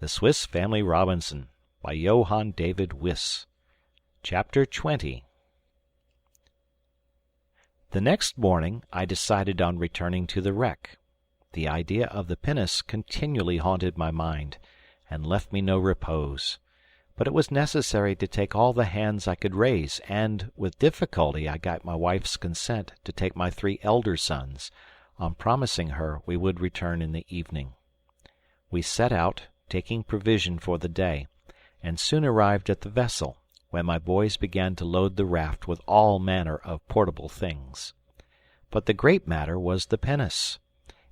The Swiss Family Robinson by Johann David Wyss. Chapter 20. The next morning I decided on returning to the wreck. The idea of the pinnace continually haunted my mind, and left me no repose. But it was necessary to take all the hands I could raise, and with difficulty I got my wife's consent to take my 3 elder sons, on promising her we would return in the evening. We set out, taking provision for the day, and soon arrived at the vessel, when my boys began to load the raft with all manner of portable things. But the great matter was the pinnace.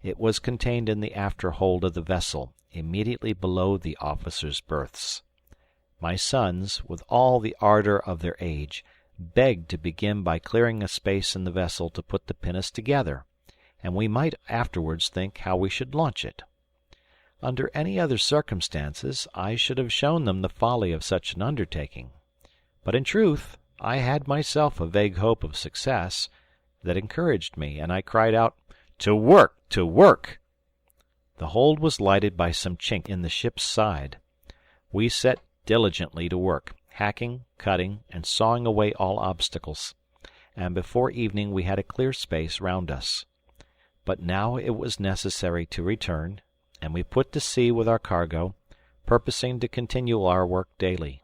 It was contained in the after hold of the vessel, immediately below the officers' berths. My sons, with all the ardor of their age, begged to begin by clearing a space in the vessel to put the pinnace together, and we might afterwards think how we should launch it. Under any other circumstances I should have shown them the folly of such an undertaking. But in truth I had myself a vague hope of success that encouraged me, and I cried out, "To work! To work!" The hold was lighted by some chink in the ship's side. We set diligently to work, hacking, cutting, and sawing away all obstacles, and before evening we had a clear space round us. But now it was necessary to return, and we put to sea with our cargo, purposing to continue our work daily.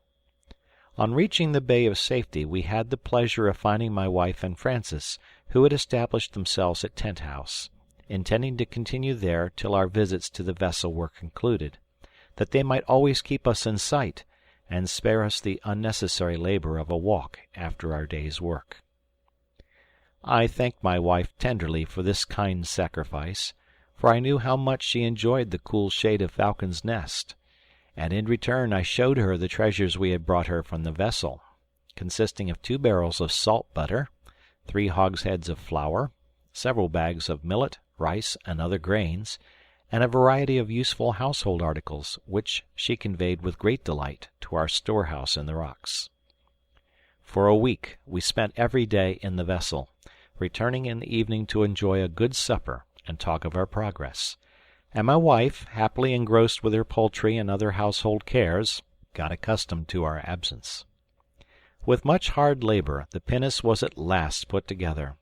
On reaching the bay of safety we had the pleasure of finding my wife and Francis, who had established themselves at Tent House, intending to continue there till our visits to the vessel were concluded, that they might always keep us in sight, and spare us the unnecessary labor of a walk after our day's work. I thanked my wife tenderly for this kind sacrifice, for I knew how much she enjoyed the cool shade of Falcon's Nest, and in return I showed her the treasures we had brought her from the vessel, consisting of 2 barrels of salt butter, 3 hogsheads of flour, several bags of millet, rice, and other grains, and a variety of useful household articles, which she conveyed with great delight to our storehouse in the rocks. For a week we spent every day in the vessel, returning in the evening to enjoy a good supper and talk of our progress, and my wife, happily engrossed with her poultry and other household cares, got accustomed to our absence. With much hard labor the pinnace was at last put together.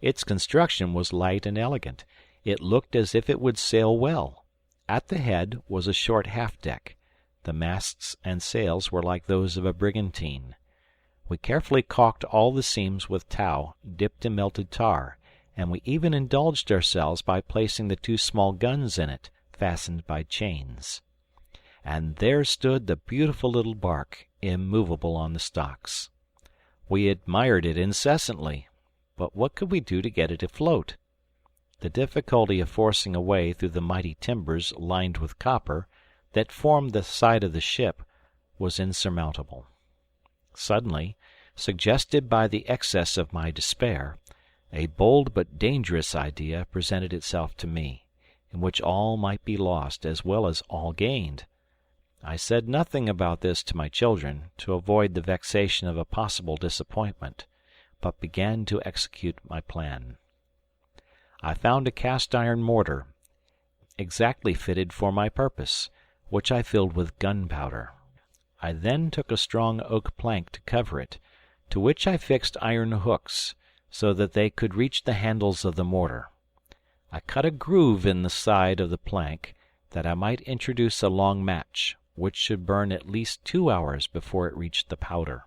Its construction was light and elegant. It looked as if it would sail well. At the head was a short half-deck. The masts and sails were like those of a brigantine. We carefully caulked all the seams with tow dipped in melted tar, and we even indulged ourselves by placing the 2 small guns in it, fastened by chains. And there stood the beautiful little bark, immovable on the stocks. We admired it incessantly, but what could we do to get it afloat? The difficulty of forcing a way through the mighty timbers lined with copper that formed the side of the ship was insurmountable. Suddenly, suggested by the excess of my despair, a bold but dangerous idea presented itself to me, in which all might be lost as well as all gained. I said nothing about this to my children, to avoid the vexation of a possible disappointment, but began to execute my plan. I found a cast-iron mortar, exactly fitted for my purpose, which I filled with gunpowder. I then took a strong oak plank to cover it, to which I fixed iron hooks, so that they could reach the handles of the mortar. I cut a groove in the side of the plank, that I might introduce a long match, which should burn at least 2 hours before it reached the powder.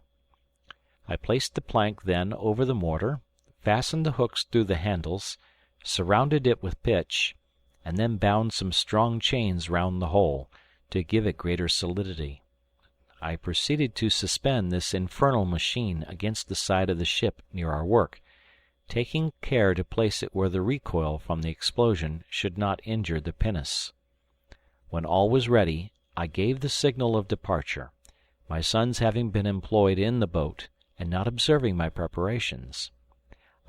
I placed the plank then over the mortar, fastened the hooks through the handles, surrounded it with pitch, and then bound some strong chains round the whole, to give it greater solidity. I proceeded to suspend this infernal machine against the side of the ship near our work, taking care to place it where the recoil from the explosion should not injure the pinnace. When all was ready, I gave the signal of departure, my sons having been employed in the boat, and not observing my preparations.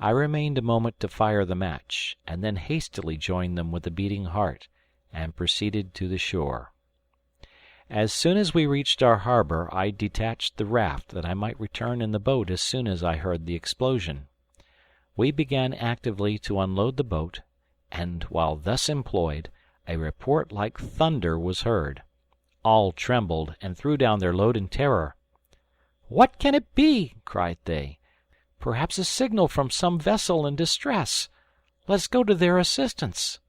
I remained a moment to fire the match, and then hastily joined them with a beating heart, and proceeded to the shore. As soon as we reached our harbor, I detached the raft, that I might return in the boat as soon as I heard the explosion. We began actively to unload the boat, and while thus employed, a report like thunder was heard. All trembled, and threw down their load in terror. "What can it be?" cried they. "Perhaps a signal from some vessel in distress. Let us go to their assistance."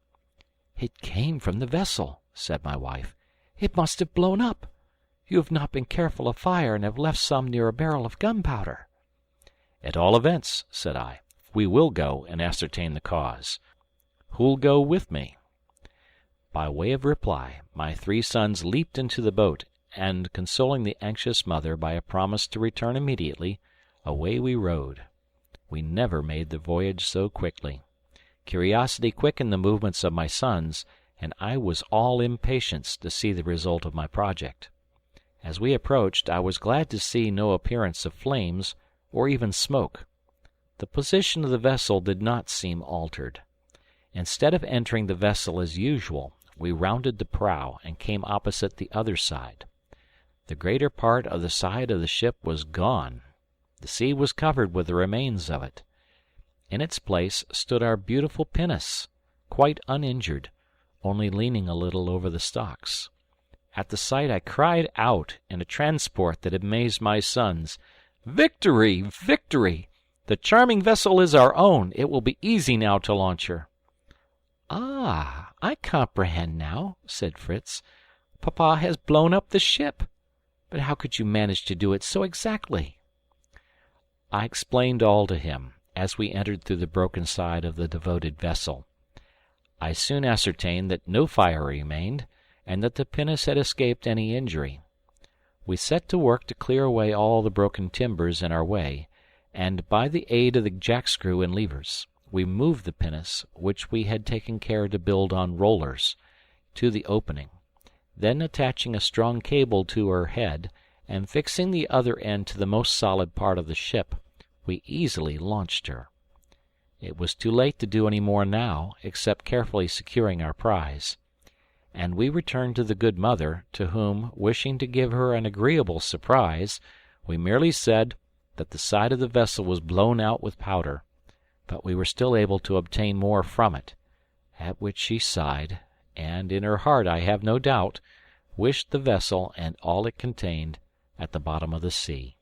"It came from the vessel," said my wife. "It must have blown up. You have not been careful of fire, and have left some near a barrel of gunpowder." "At all events," said I, "we will go and ascertain the cause. Who'll go with me?" By way of reply, my 3 sons leaped into the boat, and, consoling the anxious mother by a promise to return immediately, away we rowed. We never made the voyage so quickly. Curiosity quickened the movements of my sons, and I was all impatience to see the result of my project. As we approached, I was glad to see no appearance of flames, or even smoke. The position of the vessel did not seem altered. Instead of entering the vessel as usual, we rounded the prow and came opposite the other side. The greater part of the side of the ship was gone. The sea was covered with the remains of it. In its place stood our beautiful pinnace, quite uninjured, only leaning a little over the stocks. At the sight I cried out in a transport that amazed my sons, "Victory! Victory! The charming vessel is our own. It will be easy now to launch her." "Ah, I comprehend now," said Fritz. "Papa has blown up the ship. But how could you manage to do it so exactly?" I explained all to him, as we entered through the broken side of the devoted vessel. I soon ascertained that no fire remained, and that the pinnace had escaped any injury. We set to work to clear away all the broken timbers in our way, and, by the aid of the jackscrew and levers, we moved the pinnace, which we had taken care to build on rollers, to the opening. Then, attaching a strong cable to her head, and fixing the other end to the most solid part of the ship, we easily launched her. It was too late to do any more now, except carefully securing our prize. And we returned to the good mother, to whom, wishing to give her an agreeable surprise, we merely said that the side of the vessel was blown out with powder, but we were still able to obtain more from it, at which she sighed, and, in her heart I have no doubt, wished the vessel and all it contained at the bottom of the sea.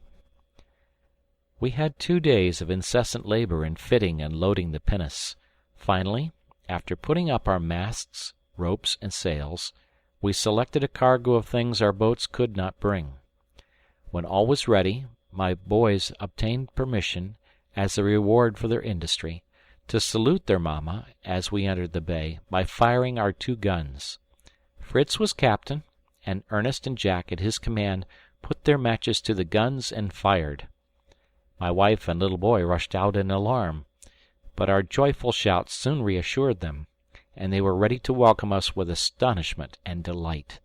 We had 2 days of incessant labor in fitting and loading the pinnace. Finally, after putting up our masts, ropes, and sails, we selected a cargo of things our boats could not bring. When all was ready, my boys obtained permission, as a reward for their industry, to salute their mamma, as we entered the bay, by firing our 2 guns. Fritz was captain, and Ernest and Jack at his command put their matches to the guns and fired. My wife and little boy rushed out in alarm, but our joyful shouts soon reassured them, and they were ready to welcome us with astonishment and delight.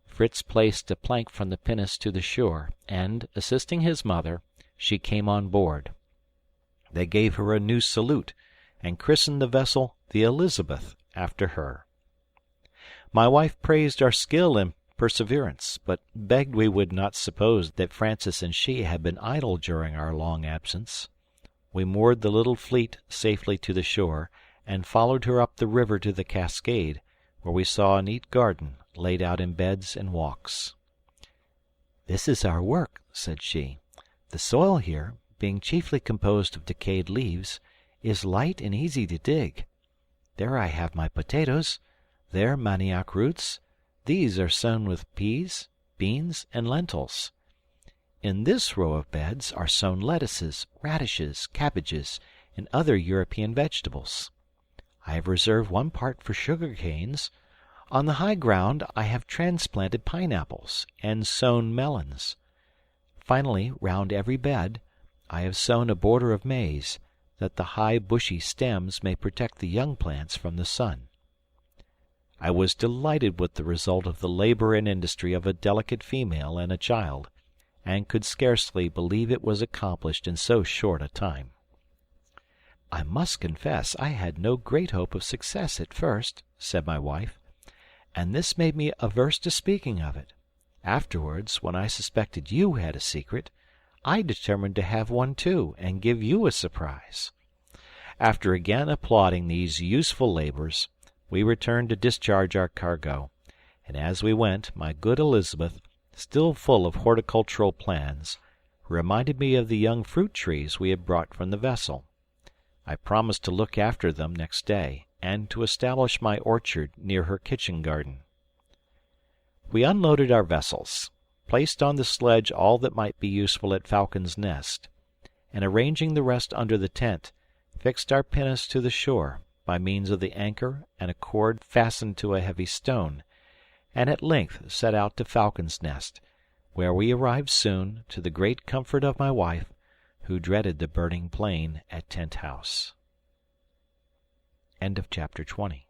Fritz placed a plank from the pinnace to the shore, and, assisting his mother, she came on board. They gave her a new salute, and christened the vessel the Elizabeth after her. My wife praised our skill and perseverance, but begged we would not suppose that Francis and she had been idle during our long absence. We moored the little fleet safely to the shore, and followed her up the river to the cascade, where we saw a neat garden laid out in beds and walks. "This is our work," said she. "The soil here, being chiefly composed of decayed leaves, is light and easy to dig. There I have my potatoes, there manioc roots, these are sown with peas, beans, and lentils. In this row of beds are sown lettuces, radishes, cabbages, and other European vegetables. I have reserved 1 part for sugar canes. On the high ground I have transplanted pineapples, and sown melons. Finally, round every bed, I have sown a border of maize, that the high bushy stems may protect the young plants from the sun." I was delighted with the result of the labor and industry of a delicate female and a child, and could scarcely believe it was accomplished in so short a time. "I must confess I had no great hope of success at first," said my wife, "and this made me averse to speaking of it. Afterwards, when I suspected you had a secret, I determined to have one too, and give you a surprise." After again applauding these useful labors, we returned to discharge our cargo, and as we went, my good Elizabeth, still full of horticultural plans, reminded me of the young fruit trees we had brought from the vessel. I promised to look after them next day, and to establish my orchard near her kitchen garden. We unloaded our vessels, placed on the sledge all that might be useful at Falcon's Nest, and arranging the rest under the tent, fixed our pinnace to the shore by means of the anchor and a cord fastened to a heavy stone, and at length set out to Falcon's Nest, where we arrived soon, to the great comfort of my wife, who dreaded the burning plain at Tent House. End of chapter 20.